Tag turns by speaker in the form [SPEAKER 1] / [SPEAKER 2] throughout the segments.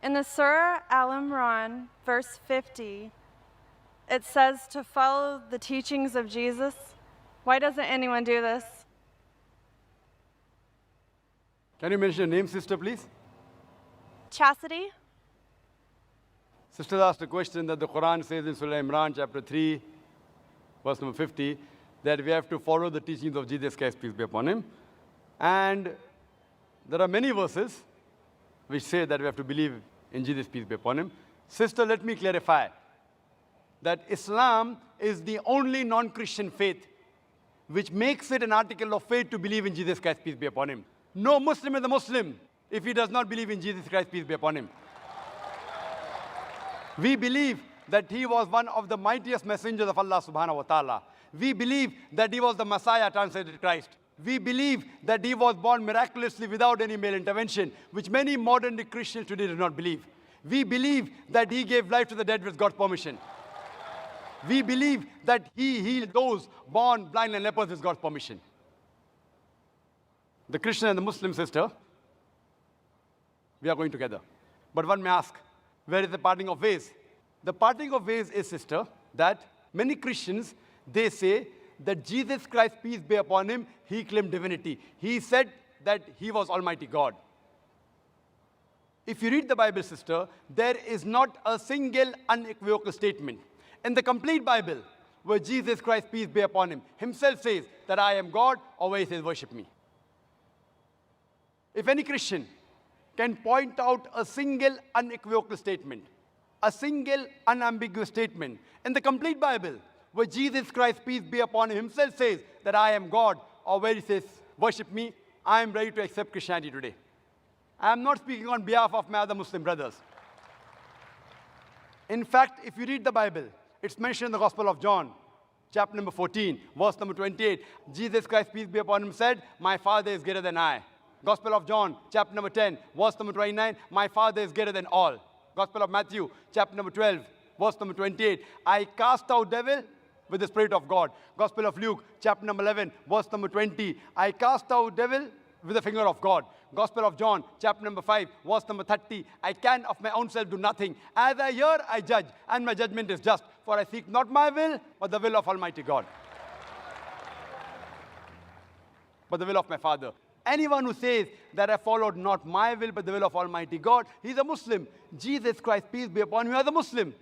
[SPEAKER 1] In the Surah Al-Imran, verse 50, it says to follow the teachings of Jesus. Why doesn't anyone do this?
[SPEAKER 2] Can you mention your name, sister, please?
[SPEAKER 1] Chastity?
[SPEAKER 2] Sister asked a question that the Quran says in Surah Imran, chapter 3, verse number 50, that we have to follow the teachings of Jesus Christ, peace be upon him. And there are many verses which say that we have to believe in Jesus, peace be upon him. Sister, let me clarify that Islam is the only non-Christian faith which makes it an article of faith to believe in Jesus Christ, peace be upon him. No Muslim is a Muslim if he does not believe in Jesus Christ, peace be upon him. We believe that he was one of the mightiest messengers of Allah subhanahu wa ta'ala. We believe that he was the Messiah, translated Christ. We believe that he was born miraculously without any male intervention, which many modern day Christians today do not believe. We believe that he gave life to the dead with God's permission. We believe that he healed those born blind and lepers with God's permission. The Christian and the Muslim sister, we are going together. But one may ask, where is the parting of ways? The parting of ways is, sister, that many Christians, they say that Jesus Christ, peace be upon him, he claimed divinity. He said that he was Almighty God. If you read the Bible, sister, there is not a single unequivocal statement in the complete Bible where Jesus Christ, peace be upon him, himself says that I am God, or where he says worship me. If any Christian can point out a single unequivocal statement, a single unambiguous statement in the complete Bible where Jesus Christ, peace be upon him, himself says that I am God, or where he says worship me, I am ready to accept Christianity today. I am not speaking on behalf of my other Muslim brothers. In fact, if you read the Bible, it's mentioned in the Gospel of John, chapter number 14, verse number 28. Jesus Christ, peace be upon him, said, my Father is greater than I. Gospel of John, chapter number 10, verse number 29, my Father is greater than all. Gospel of Matthew, chapter number 12, verse number 28, I cast out devil with the Spirit of God. Gospel of Luke, chapter number 11, verse number 20, I cast out devil with the finger of God. Gospel of John, chapter number 5, verse number 30, I can of my own self do nothing. As I hear, I judge, and my judgment is just. For I seek not my will, but the will of Almighty God. But the will of my Father. Anyone who says that I followed not my will, but the will of Almighty God, he's a Muslim. Jesus Christ, peace be upon him, he was a Muslim.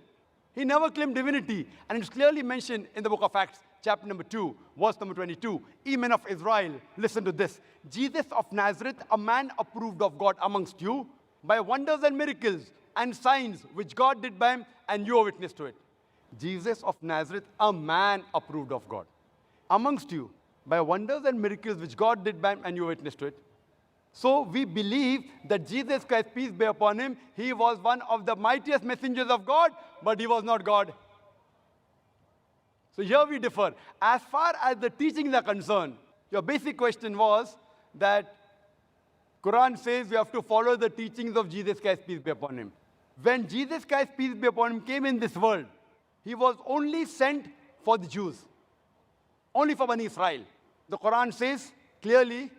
[SPEAKER 2] He never claimed divinity. And it's clearly mentioned in the book of Acts, chapter number 2, verse number 22. Ye men of Israel, listen to this. Jesus of Nazareth, a man approved of God amongst you, by wonders and miracles and signs which God did by him, and you are witness to it. Jesus of Nazareth, a man approved of God amongst you, by wonders and miracles which God did by him, and you are witness to it. So we believe that Jesus Christ, peace be upon him, he was one of the mightiest messengers of God, but he was not God. So here we differ. As far as the teachings are concerned, your basic question was that Quran says we have to follow the teachings of Jesus Christ, peace be upon him. When Jesus Christ, peace be upon him, came in this world, he was only sent for the Jews, only for Bani Israel. The Quran says clearly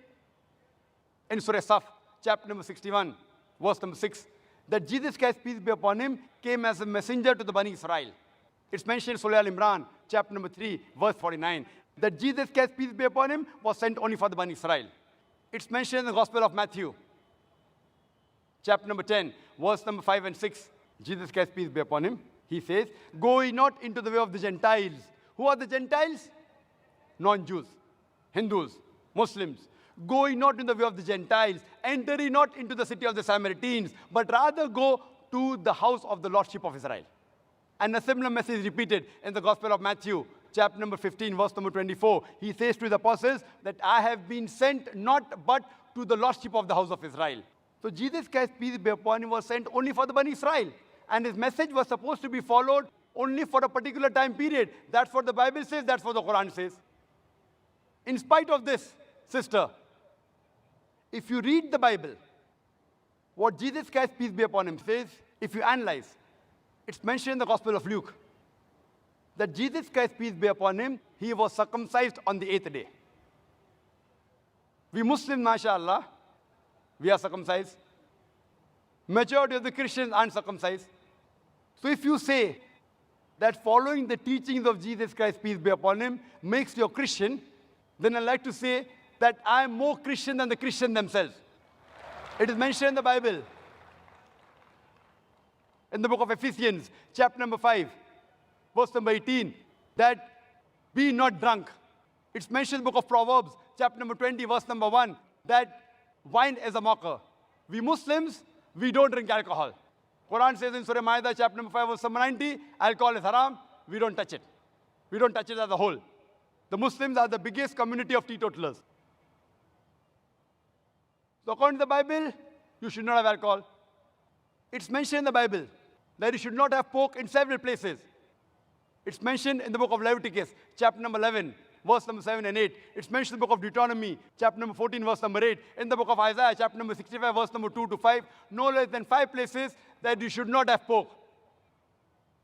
[SPEAKER 2] in Surah Saf, chapter number 61, verse number 6, that Jesus Christ, peace be upon him, came as a messenger to the Bani Israel. It's mentioned in Surah Al-Imran, chapter number 3, verse 49, that Jesus Christ, peace be upon him, was sent only for the Bani Israel. It's mentioned in the Gospel of Matthew, chapter number 10, verse number 5 and 6. Jesus Christ, peace be upon him, he says, go ye not into the way of the Gentiles. Who are the Gentiles? Non-Jews, Hindus, Muslims. Go ye not in the way of the Gentiles, enter ye not into the city of the Samaritans, but rather go to the house of the Lordship of Israel. And a similar message is repeated in the Gospel of Matthew, chapter number 15, verse number 24. He says to the apostles that I have been sent not but to the Lordship of the house of Israel. So Jesus Christ, peace be upon him, was sent only for the Bani Israel. And his message was supposed to be followed only for a particular time period. That's what the Bible says, that's what the Quran says. In spite of this, sister, if you read the Bible, what Jesus Christ, peace be upon him, says, if you analyze, it's mentioned in the Gospel of Luke, that Jesus Christ, peace be upon him, he was circumcised on the 8th day. We Muslims, mashallah, we are circumcised. Majority of the Christians aren't circumcised. So if you say that following the teachings of Jesus Christ, peace be upon him, makes you a Christian, then I'd like to say that I am more Christian than the Christians themselves. It is mentioned in the Bible. In the book of Ephesians, chapter number 5, verse number 18, that be not drunk. It's mentioned in the book of Proverbs, chapter number 20, verse number 1, that wine is a mocker. We Muslims, we don't drink alcohol. Quran says in Surah Ma'idah, chapter number 5, verse number 90, alcohol is haram, we don't touch it. We don't touch it as a whole. The Muslims are the biggest community of teetotalers. So according to the Bible, you should not have alcohol. It's mentioned in the Bible that you should not have pork in several places. It's mentioned in the book of Leviticus, chapter number 11, verse number 7 and 8. It's mentioned in the book of Deuteronomy, chapter number 14, verse number 8. In the book of Isaiah, chapter number 65, verse number 2 to 5. No less than 5 places that you should not have pork.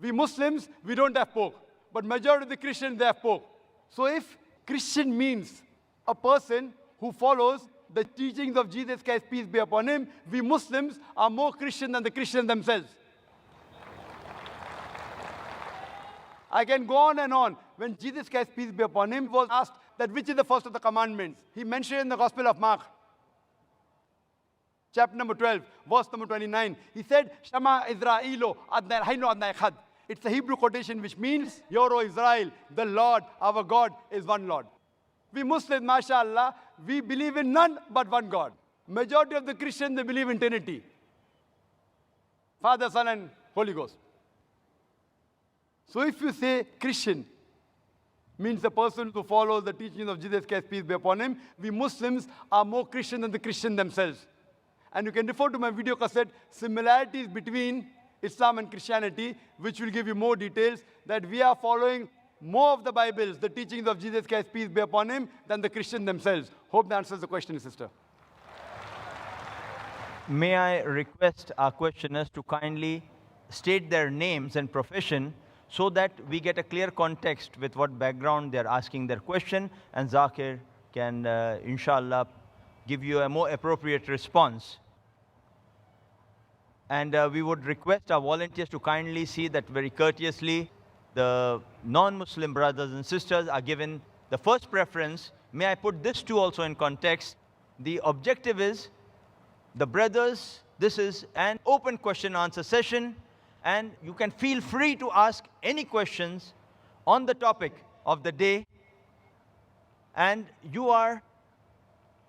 [SPEAKER 2] We Muslims, we don't have pork. But majority of the Christians, they have pork. So if Christian means a person who follows the teachings of Jesus Christ, peace be upon him, we Muslims are more Christian than the Christians themselves. I can go on and on. When Jesus Christ, peace be upon him, was asked that which is the first of the commandments, he mentioned in the Gospel of Mark, chapter number 12, verse number 29, he said, Shama Israelo adnai hayno adnai echad. It's a Hebrew quotation which means, Hear, O Israel, the Lord, our God, is one Lord. We Muslims, mashallah, we believe in none but one God. Majority of the Christians, they believe in Trinity. Father, Son, and Holy Ghost. So if you say Christian means a person who follows the teachings of Jesus Christ, peace be upon him, we Muslims are more Christian than the Christians themselves. And you can refer to my video cassette, Similarities Between Islam and Christianity, which will give you more details, that we are following more of the Bibles, the teachings of Jesus Christ, peace be upon him, than the Christians themselves. Hope that answers the question, sister.
[SPEAKER 3] May I request our questioners to kindly state their names and profession so that we get a clear context with what background they're asking their question, and Zakir can, inshallah, give you a more appropriate response. And we would request our volunteers to kindly see that very courteously the non-Muslim brothers and sisters are given the first preference. May I put this too also in context? The objective is, the brothers, this is an open question answer session, and you can feel free to ask any questions on the topic of the day, and you are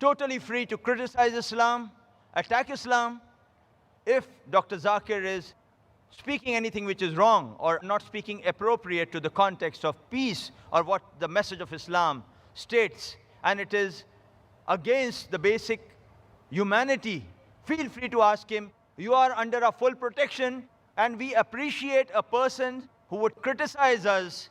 [SPEAKER 3] totally free to criticize Islam, attack Islam. If Dr. Zakir is speaking anything which is wrong or not speaking appropriate to the context of peace or what the message of Islam states, and it is against the basic humanity, feel free to ask him. You are under our full protection, and we appreciate a person who would criticize us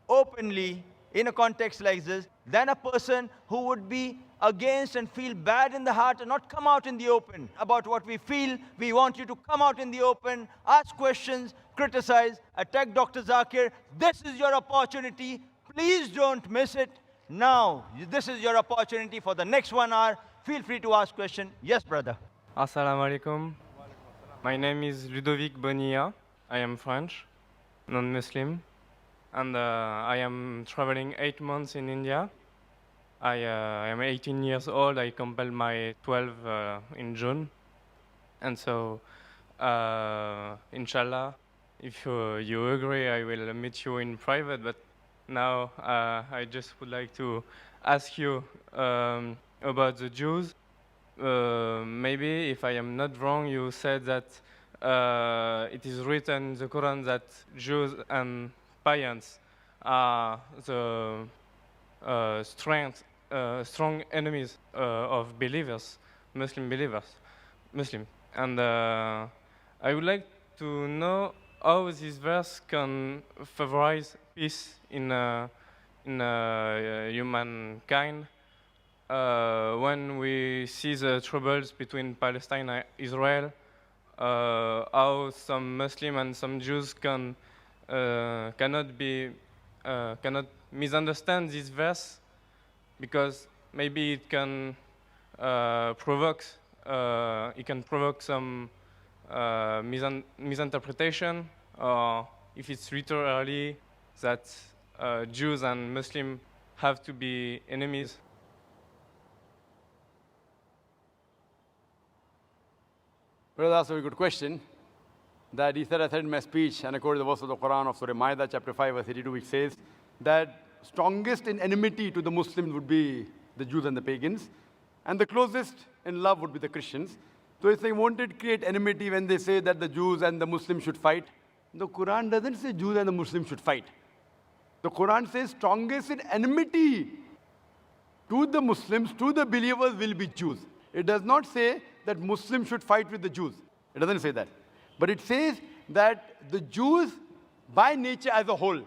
[SPEAKER 3] openly in a context like this than a person who would be against and feel bad in the heart and not come out in the open about what we feel. We want you to come out in the open, ask questions, criticize, attack Dr. Zakir. This is your opportunity. Please don't miss it. Now, this is your opportunity for the next 1 hour. Feel free to ask questions. Yes, brother.
[SPEAKER 4] Assalamu alaikum. My name is Ludovic Bonilla. I am French, non-Muslim, and I am traveling 8 months in India. I am 18 years old. I completed my 12 in June. And so, inshallah, if you agree, I will meet you in private. But now I just would like to ask you about the Jews. Maybe, if I am not wrong, you said that it is written in the Quran that Jews and pagans are the strong enemies of believers, Muslim believers, Muslim. And I would like to know how this verse can favorize peace in humankind when we see the troubles between Palestine and Israel, how some Muslim and some Jews cannot misunderstand this verse, because maybe it can provoke some misinterpretation, or if it's literally that Jews and Muslims have to be enemies.
[SPEAKER 2] Brother asked a very good question. That he said, I said in my speech, and I quoted the verse of the Quran of Surah Ma'idah, chapter 5, verse 82, which says that strongest in enmity to the Muslims would be the Jews and the pagans, and the closest in love would be the Christians. So it's saying, won't it create enmity when they say that the Jews and the Muslims should fight? The Quran doesn't say Jews and the Muslims should fight. The Quran says strongest in enmity to the Muslims, to the believers will be Jews. It does not say that Muslims should fight with the Jews. It doesn't say that. But it says that the Jews, by nature as a whole,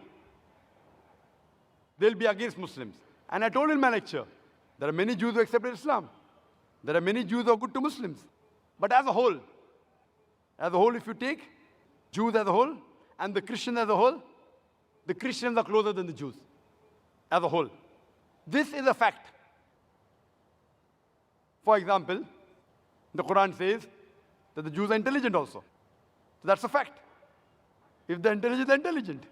[SPEAKER 2] they'll be against Muslims. And I told in my lecture, there are many Jews who accepted Islam. There are many Jews who are good to Muslims. But as a whole, if you take Jews as a whole and the Christians as a whole, the Christians are closer than the Jews as a whole. This is a fact. For example, the Quran says that the Jews are intelligent also. So that's a fact. If they're intelligent, they're intelligent.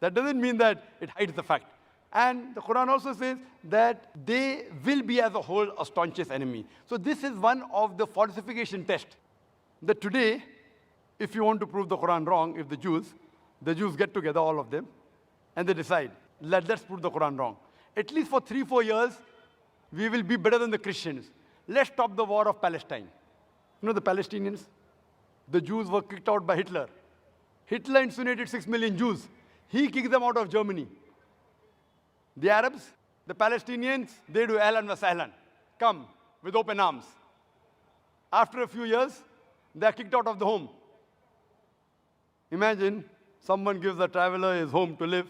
[SPEAKER 2] That doesn't mean that it hides the fact. And the Quran also says that they will be as a whole a staunchest enemy. So this is one of the falsification tests. That today, if you want to prove the Quran wrong, if the Jews get together, all of them, and they decide, let's prove the Quran wrong. At least for 3-4 years, we will be better than the Christians. Let's stop the war of Palestine. You know the Palestinians? The Jews were kicked out by Hitler. Hitler incinerated 6 million Jews. He kicked them out of Germany. The Arabs, the Palestinians, they do ahlan wa sahlan. Come with open arms. After a few years, they are kicked out of the home. Imagine someone gives a traveler his home to live,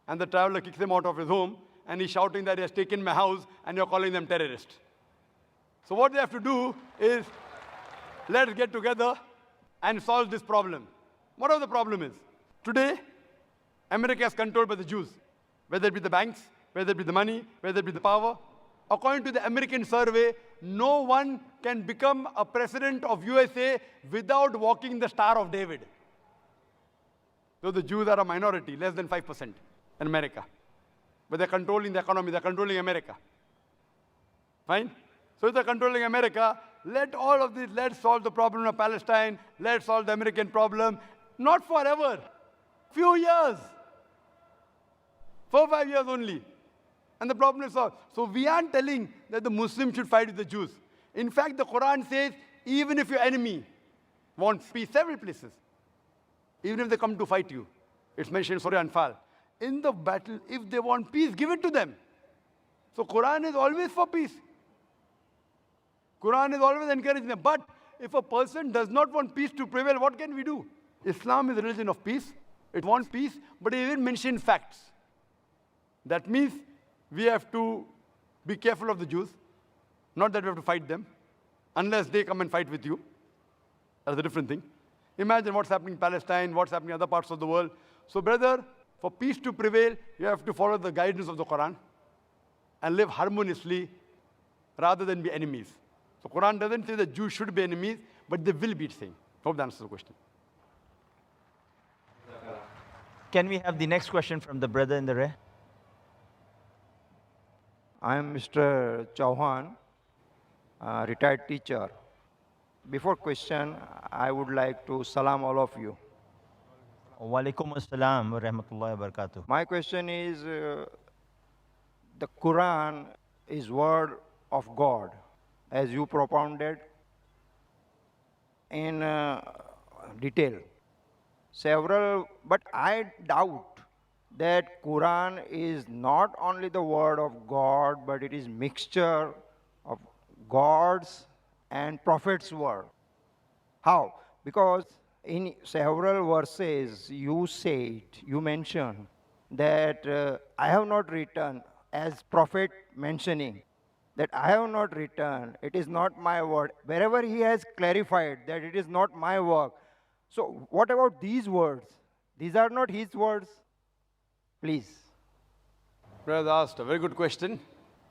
[SPEAKER 2] and the traveler kicks him out of his home, and he's shouting that he has taken my house, and you're calling them terrorists. So what they have to do is, let's get together and solve this problem. Whatever the problem is. Today, America is controlled by the Jews. Whether it be the banks, whether it be the money, whether it be the power. According to the American survey, no one can become a president of USA without walking the Star of David. So the Jews are a minority, less than 5% in America. But they're controlling the economy, they're controlling America. Fine? So if they're controlling America, let all of this, let's solve the problem of Palestine, let's solve the American problem. Not forever. Few years. 4-5 years only. And the problem is solved. So we aren't telling that the Muslims should fight with the Jews. In fact, the Quran says, even if your enemy wants peace, several places, even if they come to fight you, it's mentioned in Surah Anfal, in the battle, if they want peace, give it to them. So Quran is always for peace. Quran is always encouraging them. But if a person does not want peace to prevail, what can we do? Islam is a religion of peace. It wants peace, but it even mentions facts. That means we have to be careful of the Jews. Not that we have to fight them, unless they come and fight with you. That's a different thing. Imagine what's happening in Palestine, what's happening in other parts of the world. So brother, for peace to prevail, you have to follow the guidance of the Quran and live harmoniously rather than be enemies. So Quran doesn't say that Jews should be enemies, but they will be, it's saying. Hope that answers the question.
[SPEAKER 3] Can we have the next question from the brother in the rear?
[SPEAKER 5] I am Mr. Chauhan, retired teacher. Before question, I would like to salam all of you.
[SPEAKER 3] Wa alaikum assalam wa rahmatullahi wa barakatuh.
[SPEAKER 5] My question is, the Quran is word of God, as you propounded in detail. But I doubt that Quran is not only the word of God, but it is mixture of God's and Prophet's word. How? Because in several verses you mentioned that I have not written, as Prophet mentioning, that I have not written, it is not my word. Wherever he has clarified that it is not my work. So what about these words? These are not his words. Please.
[SPEAKER 2] Brother asked a very good question.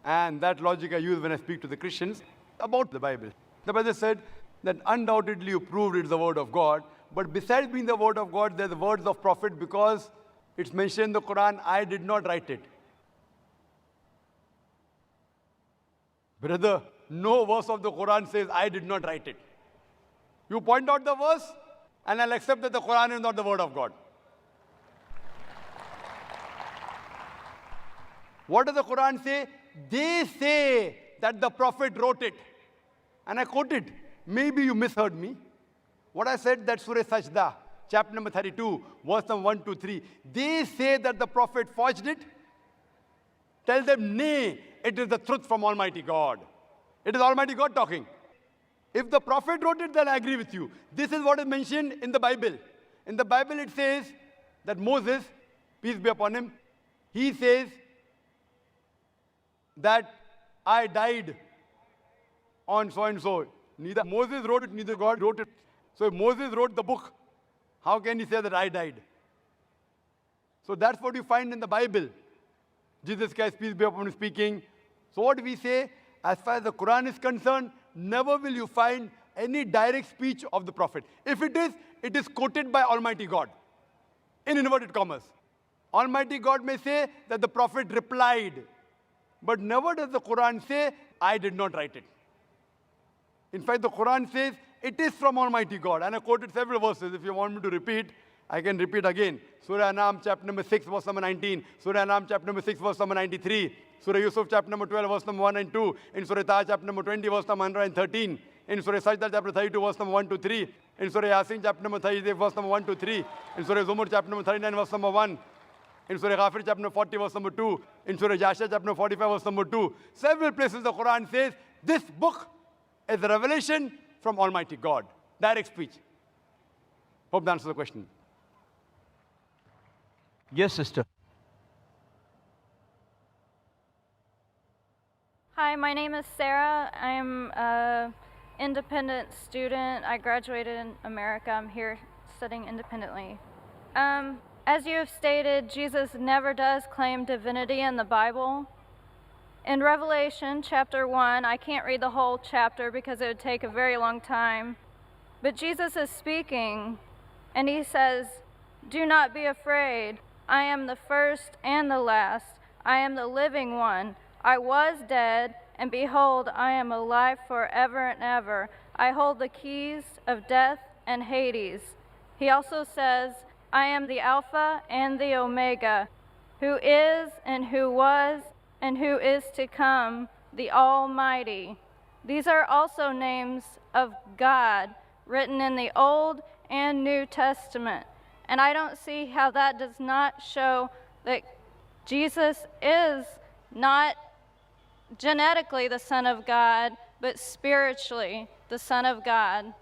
[SPEAKER 2] And that logic I use when I speak to the Christians about the Bible. The brother said, then undoubtedly you proved it's the word of God. But besides being the word of God, there's the words of prophet because it's mentioned in the Quran, I did not write it. Brother, no verse of the Quran says, I did not write it. You point out the verse, and I'll accept that the Quran is not the word of God. What does the Quran say? They say that the Prophet wrote it. And I quoted. Maybe you misheard me. What I said, that Surah Sajda, chapter number 32, verse number 1 to 3. They say that the Prophet forged it. Tell them, nay, it is the truth from Almighty God. It is Almighty God talking. If the Prophet wrote it, then I agree with you. This is what is mentioned in the Bible. In the Bible, it says that Moses, peace be upon him, he says that I died on so and so. Neither Moses wrote it, neither God wrote it. So if Moses wrote the book, how can he say that I died? So that's what you find in the Bible. Jesus Christ, peace be upon him, speaking. So what we say, as far as the Quran is concerned, never will you find any direct speech of the Prophet. If it is quoted by Almighty God, in inverted commas. Almighty God may say that the Prophet replied, but never does the Quran say, I did not write it. In fact, the Quran says, it is from Almighty God. And I quoted several verses. If you want me to repeat, I can repeat again. Surah Anam, chapter number 6, verse number 19. Surah Anam, chapter number 6, verse number 93. Surah Yusuf, chapter number 12, verse number 1 and 2. In Surah Taha, chapter number 20, verse number 113. In Surah Sajda, chapter 32, verse number 1 to 3. In Surah Yasin, chapter number 38, verse number 1 to 3. In Surah Zumur, chapter number 39, verse number 1. In Surah Ghafir, chapter number 40, verse number 2. In Surah Jasha, chapter number 45, verse number 2. Several places the Quran says, this book is a revelation from Almighty God. Direct speech. Hope that answers the question.
[SPEAKER 3] Yes, sister.
[SPEAKER 6] Hi, my name is Sarah. I'm an independent student. I graduated in America. I'm here studying independently. As you have stated, Jesus never does claim divinity in the Bible. In Revelation chapter 1, I can't read the whole chapter because it would take a very long time, but Jesus is speaking, and he says, "Do not be afraid. I am the first and the last. I am the living one. I was dead, and behold, I am alive forever and ever. I hold the keys of death and Hades." He also says, "I am the Alpha and the Omega, who is and who was and who is to come, the Almighty." These are also names of God written in the Old and New Testament. And I don't see how that does not show that Jesus is not genetically the Son of God, but spiritually the Son of God.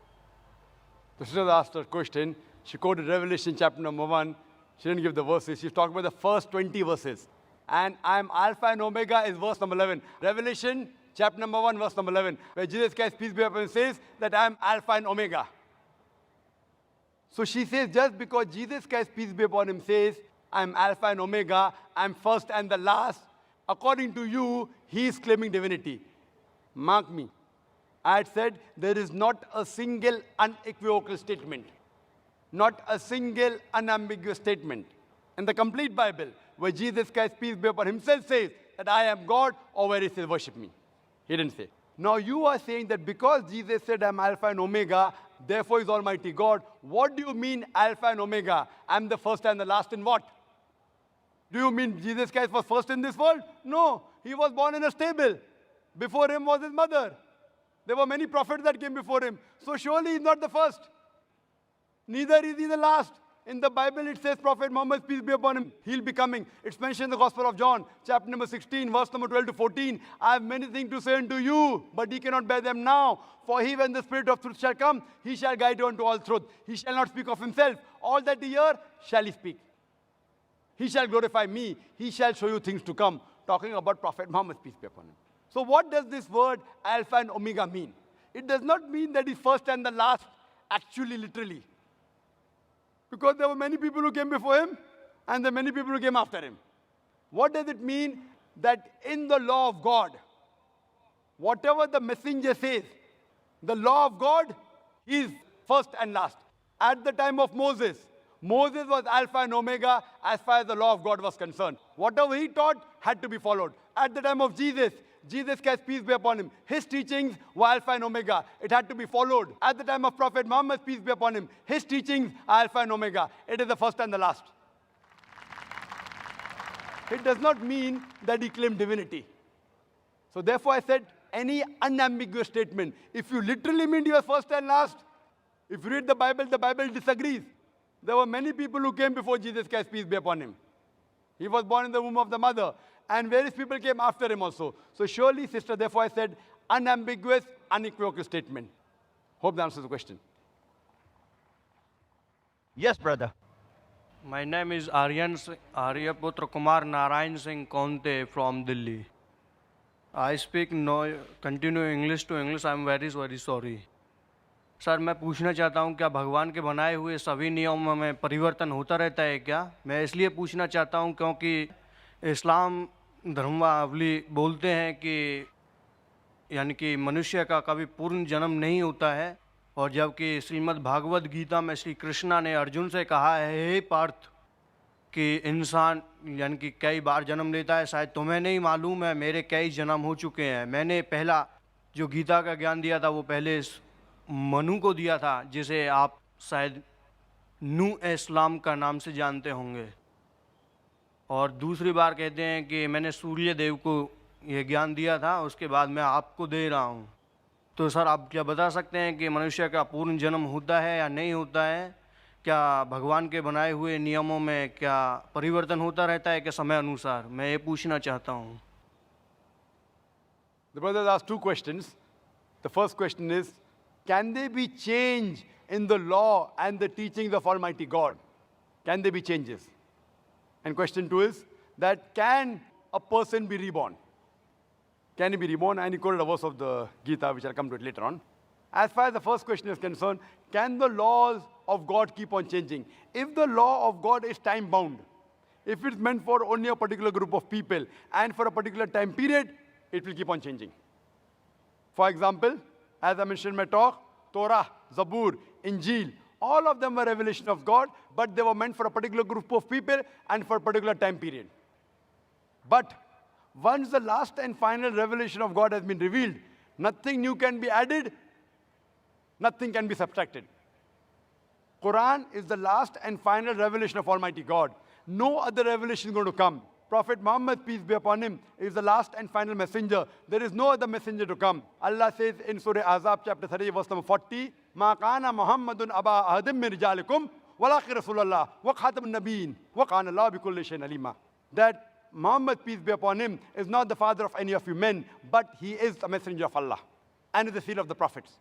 [SPEAKER 2] The sister asked her question. She quoted Revelation chapter number 1. She didn't give the verses. She talked about the first 20 verses. And I am Alpha and Omega is verse number 11. Revelation chapter number 1, verse number 11, where Jesus Christ, peace be upon him, says that I am Alpha and Omega. So she says, just because Jesus Christ, peace be upon him, says, I am Alpha and Omega, I am first and the last, according to you, he is claiming divinity. Mark me. I had said there is not a single unequivocal statement, not a single unambiguous statement in the complete Bible where Jesus Christ, peace be upon himself, says that I am God, or where he says, worship me. He didn't say. Now you are saying that because Jesus said I am Alpha and Omega, therefore is Almighty God. What do you mean Alpha and Omega? I am the first and the last in what? Do you mean Jesus Christ was first in this world? No. He was born in a stable. Before him was his mother. There were many prophets that came before him. So surely he's not the first. Neither is he the last. In the Bible it says Prophet Muhammad, peace be upon him, he'll be coming. It's mentioned in the Gospel of John, chapter number 16, verse number 12 to 14. I have many things to say unto you, but ye cannot bear them now. For he, when the Spirit of truth shall come, he shall guide you unto all truth. He shall not speak of himself. All that ye hear shall he speak. He shall glorify me. He shall show you things to come. Talking about Prophet Muhammad, peace be upon him. So what does this word Alpha and Omega mean? It does not mean that he's first and the last, actually, literally. Because there were many people who came before him, and there are many people who came after him. What does it mean? That in the law of God, whatever the messenger says, the law of God He's first and last. At the time of Moses, Moses was Alpha and Omega as far as the law of God was concerned. Whatever he taught had to be followed. At the time of Jesus, Jesus, peace be upon him, his teachings were Alpha and Omega. It had to be followed. At the time of Prophet Muhammad, peace be upon him, his teachings are Alpha and Omega. It is the first and the last. It does not mean that he claimed divinity. So therefore I said, any unambiguous statement, if you literally mean you are first and last, if you read the Bible disagrees. There were many people who came before Jesus Christ, peace be upon him. He was born in the womb of the mother, and various people came after him also. So surely, sister, therefore I said, unambiguous, unequivocal statement. Hope that answers the question.
[SPEAKER 3] Yes, brother.
[SPEAKER 7] My name is Aryaputra Kumar Narayan Singh Konte from Delhi. I speak continue English to English. I am very sorry. Sir मैं पूछना चाहता हूँ क्या भगवान के बनाए हुए सभी नियमों में परिवर्तन होता रहता है क्या? मैं इसलिए पूछना चाहता हूँ क्योंकि इस्लाम धर्मावली बोलते हैं कि यानी कि मनुष्य का कभी पूर्ण जन्म नहीं होता है, और जबकि श्रीमद् भागवत गीता में श्री कृष्णा ने अर्जुन से कहा है, हे पार्थ, कि इंसान यानी कि कई बार जन्म लेता है, शायद तुम्हें नहीं मालूम है, मेरे कई जन्म हो चुके हैं। मैंने पहला जो गीता का ज्ञान दिया था वो पहले मनु को दिया था, जिसे आप शायद नू इस्लाम का नाम से जानते होंगे। और दूसरी बार कहते हैं कि मैंने सूर्य देव को ये ज्ञान दिया था, उसके बाद मैं आपको दे रहा हूँ। तो सर आप क्या बता सकते हैं कि मनुष्य का पूर्ण जन्म होता है या नहीं होता है? क्या भगवान के बनाए हुए नियमों में क्या परिवर्तन होता रहता है क्या समय अनुसार? मैं ये पूछना चाहता हूँ।
[SPEAKER 2] The brothers asked two questions. The first question is, can there be change in the law and the teachings of Almighty God? Can there be changes? And question two is that can a person be reborn? Can he be reborn? And he quoted a verse of the Gita, which I'll come to it later on. As far as the first question is concerned, can the laws of God keep on changing? If the law of God is time-bound, if it's meant for only a particular group of people and for a particular time period, it will keep on changing. For example, as I mentioned in my talk, Torah, Zabur, Injil, all of them were revelation of God, but they were meant for a particular group of people and for a particular time period. But once the last and final revelation of God has been revealed, nothing new can be added, nothing can be subtracted. Quran is the last and final revelation of Almighty God. No other revelation is going to come. Prophet Muhammad, peace be upon him, is the last and final messenger. There is no other messenger to come. Allah says in Surah Azab, chapter 30, verse number 40, مَا كَانَ مُحَمَّدٌ أَبَا أَحَدٍ مِّن رِجَالِكُمْ وَلَٰكِنَّ رَسُولَ اللَّهِ وَخَاتَمَ النَّبِيِّينَ وَكَانَ اللَّهُ بِكُلِّ شَيْءٍ عَلِيمًا. That Muhammad, peace be upon him, is not the father of any of you men, but he is a messenger of Allah and is the seal of the prophets.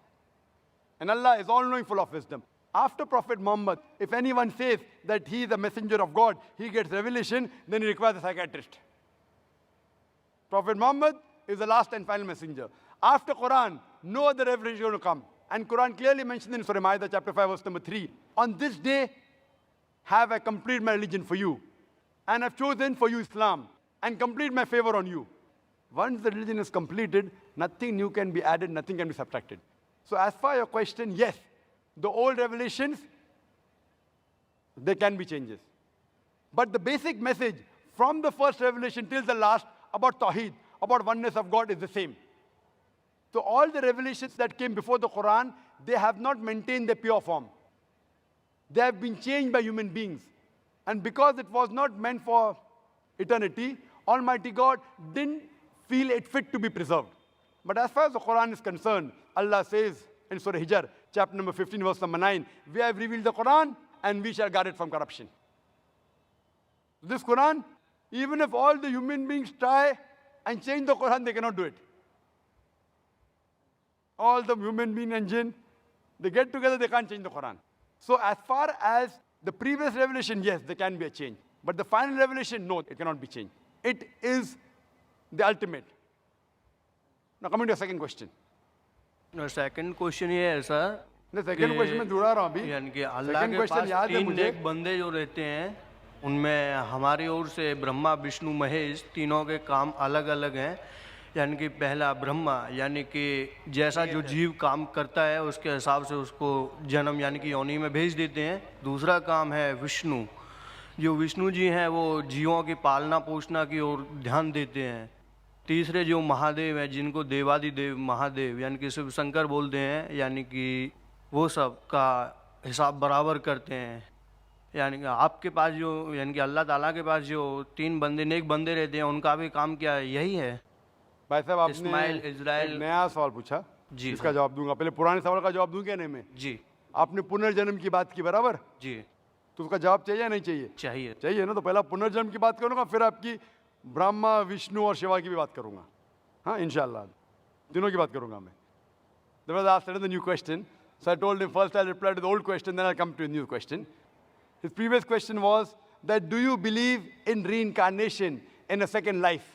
[SPEAKER 2] And Allah is all-knowing, full of wisdom. After Prophet Muhammad, if anyone says that he is a messenger of God, he gets revelation, then he requires a psychiatrist. Prophet Muhammad is the last and final messenger. After Quran, no other revelation is going to come. And Quran clearly mentioned in Surah Ma'idah, chapter 5, verse number 3, on this day have I completed my religion for you, and I've chosen for you Islam, and complete my favor on you. Once the religion is completed, nothing new can be added, nothing can be subtracted. So as far as your question, yes, the old revelations, there can be changes. But the basic message from the first revelation till the last about Tawheed, about oneness of God is the same. So all the revelations that came before the Quran, they have not maintained their pure form. They have been changed by human beings. And because it was not meant for eternity, Almighty God didn't feel it fit to be preserved. But as far as the Quran is concerned, Allah says in Surah Hijr, chapter number 15, verse number 9, we have revealed the Quran and we shall guard it from corruption. This Quran, even if all the human beings try and change the Quran, they cannot do it. All the human beings and jinn, they get together, they can't change the Quran. So as far as the previous revelation, yes, there can be a change. But the final revelation, no, it cannot be changed. It is the ultimate. Now coming to your second question.
[SPEAKER 7] Second question ये है sir,
[SPEAKER 2] second question में जुड़ा रहा हूँ अभी,
[SPEAKER 7] यानी कि अल्लाह के पास तीन नेक बंदे जो रहते हैं, उनमें हमारी ओर से ब्रह्मा विष्णु महेश तीनों के काम अलग अलग हैं। यानी कि पहला ब्रह्मा, यानी कि जैसा जो जीव काम करता है उसके हिसाब से उसको जन्म यानी कि योनि में भेज देते हैं। दूसरा काम है विष्णु, जो विष्णु जी हैं वो जीवों की पालना पोषणा की ओर ध्यान देते हैं। तीसरे जो महादेव हैं जिनको देवादिदेव महादेव यानी कि शिव शंकर बोलते हैं, यानी कि वो सब का हिसाब बराबर करते हैं। यानी कि आपके पास जो यानी कि अल्लाह ताला के पास जो 3 बंदे नेक बंदे रहते हैं उनका भी काम क्या यही है?
[SPEAKER 2] भाई साहब आपने
[SPEAKER 7] इस्माइल, इज़राइल।
[SPEAKER 2] एक नया सवाल पूछा
[SPEAKER 7] जी
[SPEAKER 2] इसका जवाब दूंगा। पहले पुराने सवाल का जवाब दूं क्या नहीं मैं?
[SPEAKER 7] जी
[SPEAKER 2] आपने पुनर्जन्म की बात की बराबर,
[SPEAKER 7] जी
[SPEAKER 2] तो उसका जवाब चाहिए या नहीं चाहिए?
[SPEAKER 7] चाहिए।
[SPEAKER 2] चाहिए ना। तो पहला पुनर्जन्म की बात करूंगा, फिर आपकी ब्रह्मा विष्णु और शिवा की भी बात करूंगा। हाँ इंशाल्लाह तीनों की बात करूंगा मैं। There was asked the new question. So I told him first I'll reply to the old question, then I'll come to a new question. His previous question was that do you believe in reincarnation in a second life?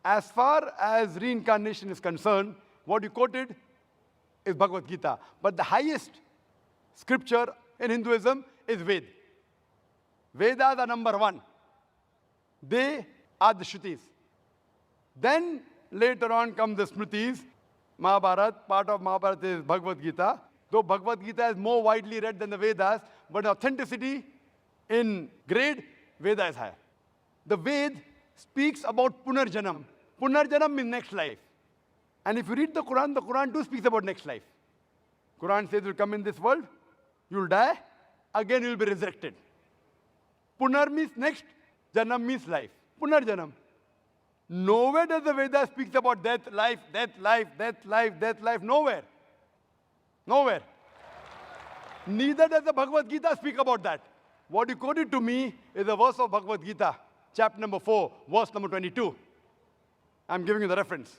[SPEAKER 2] As far as reincarnation is concerned, what you quoted is Bhagavad Gita. But the highest scripture in Hinduism is Ved. Vedas are number one. They are the Shrutis. Then later on come the Smritis. Mahabharata, part of Mahabharata is Bhagavad Gita. Though Bhagavad Gita is more widely read than the Vedas, but authenticity in grade, Veda is higher. The Ved speaks about Punarjanam. Punarjanam means next life. And if you read the Quran too speaks about next life. Quran says you'll come in this world, you'll die, again you'll be resurrected. Punar means next, Janam means life. Punarjanam. Nowhere does the Veda speaks about death, life, death, life, death, life, death, life. Nowhere. Nowhere. Neither does the Bhagavad Gita speak about that. What you quoted to me is a verse of Bhagavad Gita, chapter number 4, verse number 22. I'm giving you the reference.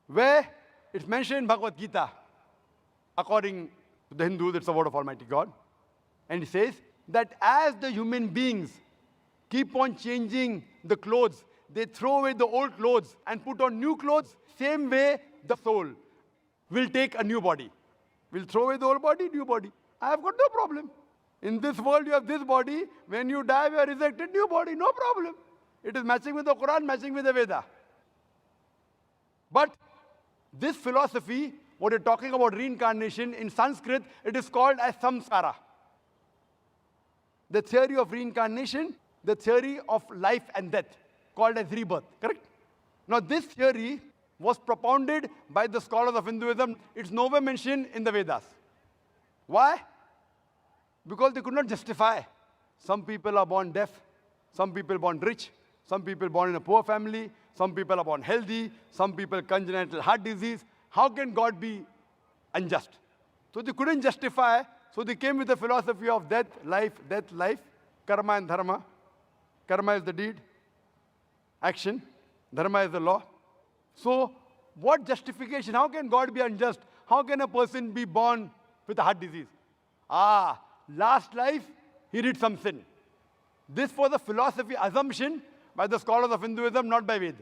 [SPEAKER 2] Where it's mentioned in Bhagavad Gita, according to the Hindus, it's the word of Almighty God. And it says that as the human beings keep on changing the clothes, they throw away the old clothes and put on new clothes, same way the soul will take a new body. Will throw away the old body, new body. I have got no problem. In this world you have this body, when you die you are resurrected, new body, no problem. It is matching with the Quran, matching with the Veda. But this philosophy, what you're talking about reincarnation, in Sanskrit it is called as samskara. The theory of reincarnation, the theory of life and death, called as rebirth, correct? Now this theory was propounded by the scholars of Hinduism. It's nowhere mentioned in the Vedas. Why? Because they could not justify. Some people are born deaf, some people born rich, some people born in a poor family, some people are born healthy, some people congenital heart disease. How can God be unjust? So they couldn't justify, so they came with the philosophy of death, life, karma and dharma. Karma is the deed, action, dharma is the law. So what justification? How can God be unjust? How can a person be born with a heart disease? Last life, he did some sin. This was a philosophy assumption by the scholars of Hinduism, not by Ved.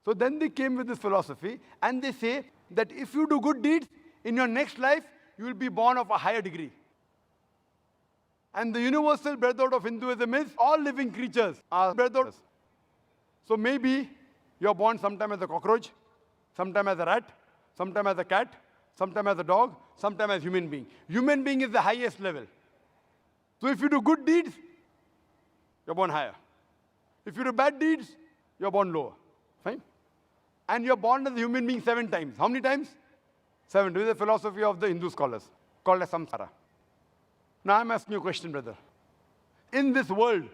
[SPEAKER 2] So then they came with this philosophy and they say that if you do good deeds, in your next life, you will be born of a higher degree. And the universal brotherhood of Hinduism is all living creatures are brotherhoods. So maybe you're born sometime as a cockroach, sometime as a rat, sometime as a cat, sometime as a dog, sometime as human being. Human being is the highest level. So if you do good deeds, you're born higher. If you do bad deeds, you're born lower. Fine? And you're born as a human being 7 times. How many times? 7. This is the philosophy of the Hindu scholars, called as samsara. Now I'm asking you a question, brother. In this world,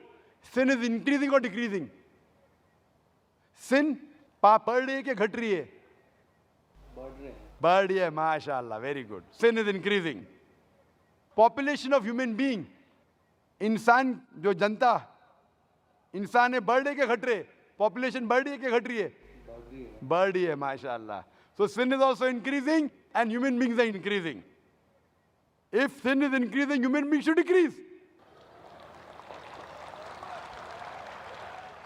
[SPEAKER 2] sin is increasing or decreasing? Sin, पाप बढ़ रही है क्या घट रही है? बढ़ रही है, माशाअल्लाह, very good. Sin is increasing. Population of human being, इंसान जो जनता, इंसान है बढ़ रही है क्या घट रही है? Population बढ़ रही है क्या घट रही है? बढ़ रही है, माशाअल्लाह. So sin is also increasing and human beings are increasing. If sin is increasing, human beings should decrease.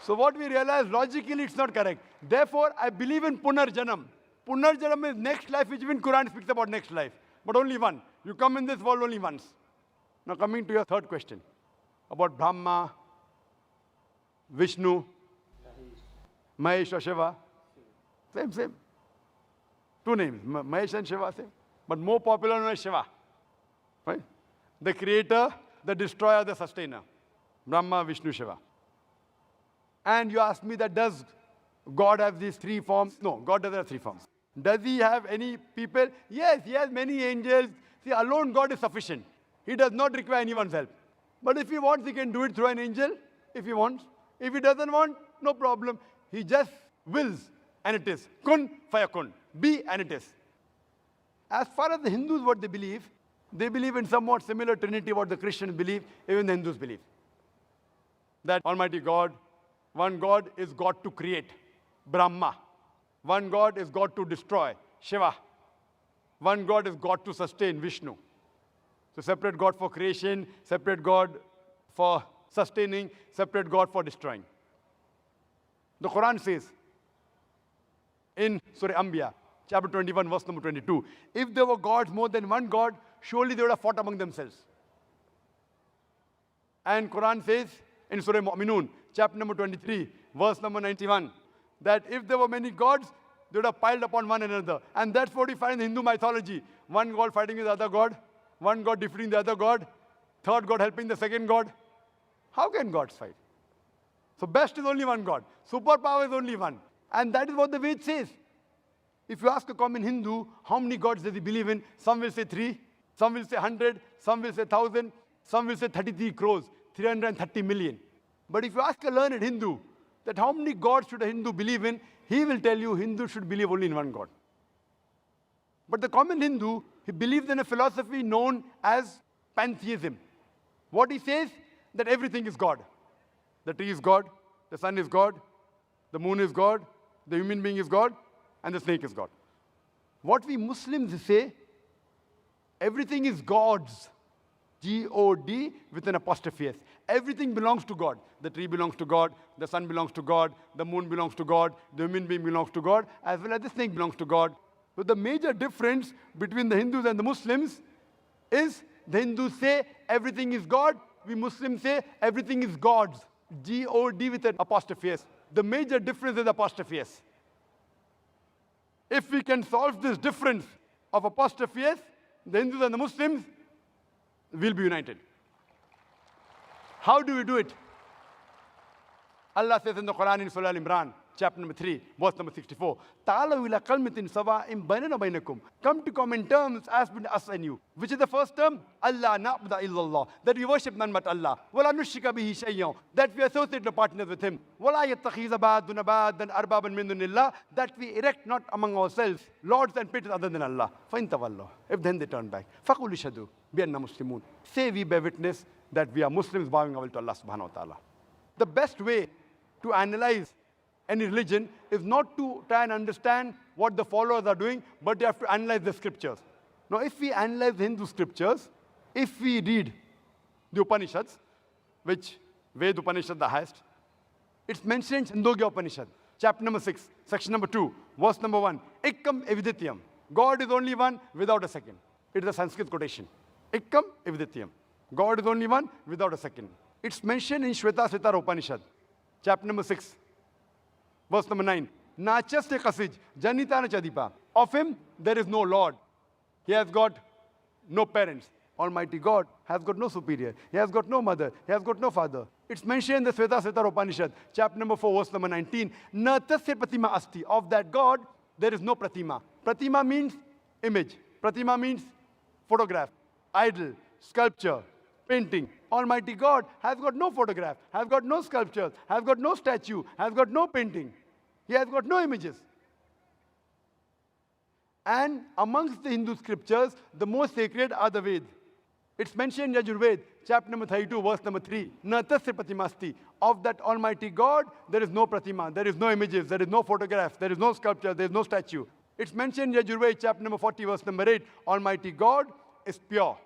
[SPEAKER 2] So what we realize, logically it's not correct. Therefore, I believe in Punarjanam. Punarjanam is next life, which even Quran speaks about next life. But only one. You come in this world only once. Now coming to your third question about Brahma, Vishnu, Mahesh or Shiva? Same. Two names, Mahesh and Shiva, same. But more popular known as Shiva. Right? The creator, the destroyer, the sustainer. Brahma, Vishnu, Shiva. And you ask me that does God have these three forms? No, God doesn't have three forms. Does he have any people? Yes, he has many angels. See, alone God is sufficient. He does not require anyone's help. But if he wants, he can do it through an angel, if he wants. If he doesn't want, no problem. He just wills, and it is. Kun fayakun. Be, and it is. As far as the Hindus, what they believe in somewhat similar Trinity, what the Christians believe, even the Hindus believe. That Almighty God, one God is God to create, Brahma. One God is God to destroy, Shiva. One God is God to sustain, Vishnu. So separate God for creation, separate God for sustaining, separate God for destroying. The Quran says in Surah Anbiya, chapter 21, verse number 22, if there were gods more than one God, surely they would have fought among themselves. And Quran says in Surah Mu'minun, chapter number 23, verse number 91, that if there were many gods, they would have piled upon one another. And that's what we find in the Hindu mythology. One God fighting with the other God, one God defeating the other God, third God helping the second God. How can gods fight? So best is only one God. Superpower is only one. And that is what the Ved says. If you ask a common Hindu, how many gods does he believe in? Some will say 3, some will say 100, some will say 1,000, some will say 33 crores, 330 million. But if you ask a learned Hindu, that how many gods should a Hindu believe in, he will tell you Hindu should believe only in one God. But the common Hindu, he believes in a philosophy known as pantheism. What he says, that everything is God. The tree is God, the sun is God, the moon is God, the human being is God, and the snake is God. What we Muslims say, everything is God's. G-O-D with an apostrophe S. Everything belongs to God. The tree belongs to God, the sun belongs to God, the moon belongs to God, the human being belongs to God, as well as the snake belongs to God. So the major difference between the Hindus and the Muslims is the Hindus say everything is God, we Muslims say everything is God's. G-O-D with an apostrophe S. The major difference is apostrophe S. If we can solve this difference of apostrophe S, the Hindus and the Muslims will be united. How do we do it? Allah says in the Quran in Surah Al-Imran, chapter number 3, verse number 64, "Ta'alaw ila kalmatin sawa'in bainana bainakum." Come to common terms as between us and you. Which is the first term? Allah na'budu illallah. That we worship none but Allah. Wala nushrika bihi shay'an. That we associate no partners with Him. Wala yattakhiza ba'duna ba'dan arbaban min dunillah. That we erect not among ourselves lords and pitches other than Allah. Fa in tawallahu. If then they turn back. Faqul ishhadu bi anna muslimun. Say we bear witness that we are Muslims bowing our will to Allah subhanahu wa ta'ala. The best way to analyze any religion is not to try and understand what the followers are doing, but you have to analyze the scriptures. Now, if we analyze the Hindu scriptures, if we read the Upanishads, which Ved Upanishad the highest, it's mentioned in Chandogya Upanishad, chapter number 6, section number 2, verse number 1, Ekkam evidityam. God is only one without a second. It is a Sanskrit quotation. Ekkam evidityam. God is only one without a second. It's mentioned in Shvetasvatara Upanishad, chapter number 6, verse number 9. Nachaste kasij, janitana chadipa. Of him, there is no Lord. He has got no parents. Almighty God has got no superior. He has got no mother. He has got no father. It's mentioned in the Shvetasvatara Upanishad, chapter number 4, verse number 19. Na tasya pratima asti. Of that God, there is no pratima. Pratima means image. Pratima means photograph, idol, sculpture, painting. Almighty God has got no photograph, has got no sculpture, has got no statue, has got no painting. He has got no images. And amongst the Hindu scriptures, the most sacred are the Veds. It's mentioned in Yajurved, chapter number 32, verse number 3. Na tasya pratimasti. Of that Almighty God, there is no pratima, there is no images, there is no photograph, there is no sculpture, there is no statue. It's mentioned in Yajurved, chapter number 40, verse number 8. Almighty God is pure.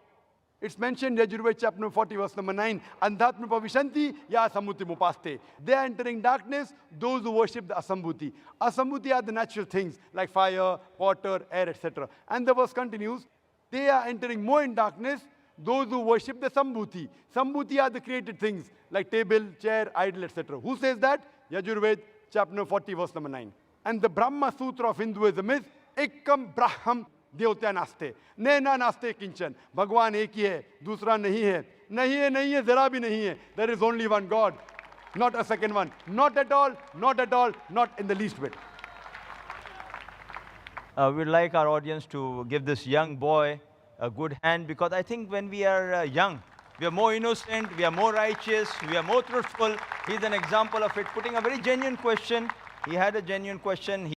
[SPEAKER 2] It's mentioned in Yajurved, chapter number 40, verse number 9. Andhatma pavishanti ya asambuti mupaste. They are entering darkness, those who worship the asambhuti. Asambhuti are the natural things like fire, water, air, etc. And the verse continues, they are entering more in darkness, those who worship the sambhuti. Sambhuti are the created things like table, chair, idol, etc. Who says that? Yajurved, chapter number 40, verse number 9. And the Brahma Sutra of Hinduism is Ekam Braham Devtya Naste. Nena Naste Kinchan. Bhagwan ek hi hai, dusra nahi hai. Nahi hai, zara bhi nahi hai. There is only one God. Not a second one. Not at all, not at all, not in the least bit.
[SPEAKER 3] We'd like our audience to give this young boy a good hand, because I think when we are young, we are more innocent, we are more righteous, we are more truthful. He's an example of it, putting a very genuine question. He had a genuine question.